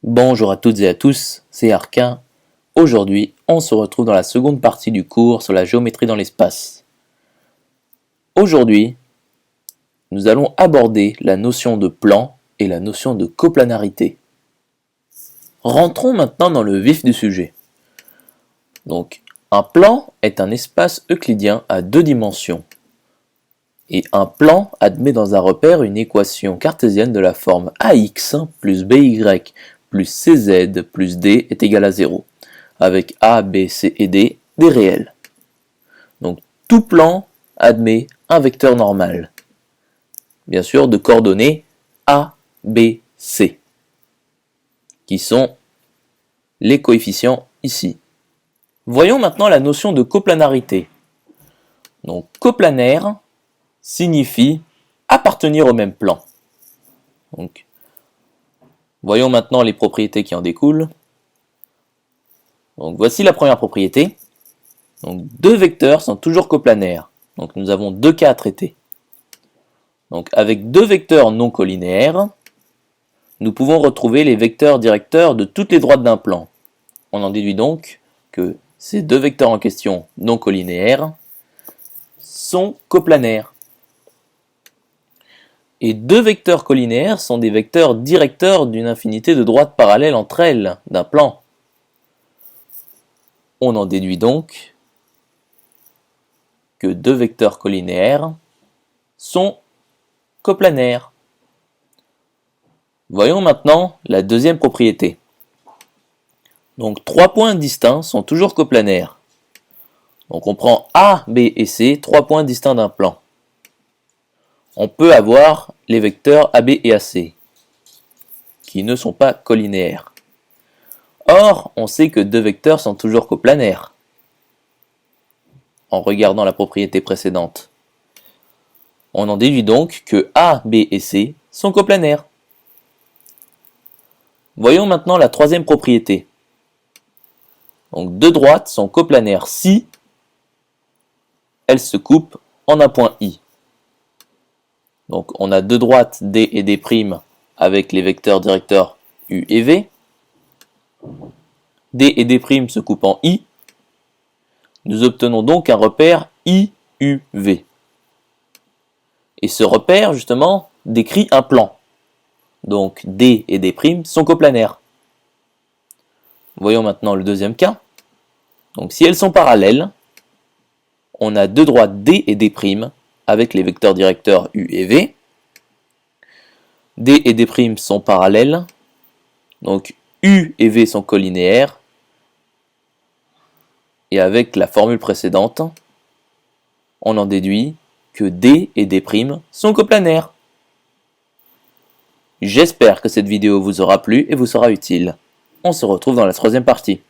Bonjour à toutes et à tous, c'est Arquin. Aujourd'hui, on se retrouve dans la seconde partie du cours sur la géométrie dans l'espace. Aujourd'hui, nous allons aborder la notion de plan et la notion de coplanarité. Rentrons maintenant dans le vif du sujet. Donc, un plan est un espace euclidien à deux dimensions. Et un plan admet dans un repère une équation cartésienne de la forme ax plus by plus cz plus d est égal à 0, avec a, b, c et d des réels. Donc tout plan admet un vecteur normal, bien sûr de coordonnées a, b, c, qui sont les coefficients ici. Voyons maintenant la notion de coplanarité. Donc coplanaire signifie appartenir au même plan. Donc, voyons maintenant les propriétés qui en découlent. Donc, voici la première propriété. Donc, deux vecteurs sont toujours coplanaires. Donc, nous avons deux cas à traiter. Donc, avec deux vecteurs non collinéaires, nous pouvons retrouver les vecteurs directeurs de toutes les droites d'un plan. On en déduit donc que ces deux vecteurs en question non collinéaires sont coplanaires. Et deux vecteurs collinéaires sont des vecteurs directeurs d'une infinité de droites parallèles entre elles d'un plan. On en déduit donc que deux vecteurs collinéaires sont coplanaires. Voyons maintenant la deuxième propriété. Donc trois points distincts sont toujours coplanaires. Donc on prend A, B et C, trois points distincts d'un plan. On peut avoir les vecteurs AB et AC, qui ne sont pas collinéaires. Or, on sait que deux vecteurs sont toujours coplanaires, en regardant la propriété précédente. On en déduit donc que A, B et C sont coplanaires. Voyons maintenant la troisième propriété. Donc deux droites sont coplanaires si elles se coupent en un point I. Donc on a deux droites D et D' avec les vecteurs directeurs U et V. D et D' se coupent en I. Nous obtenons donc un repère IUV. Et ce repère, justement, décrit un plan. Donc D et D' sont coplanaires. Voyons maintenant le deuxième cas. Donc si elles sont parallèles, on a deux droites D et D' avec les vecteurs directeurs U et V. D et D' sont parallèles, donc U et V sont collinéaires, et avec la formule précédente, on en déduit que D et D' sont coplanaires. J'espère que cette vidéo vous aura plu et vous sera utile. On se retrouve dans la troisième partie.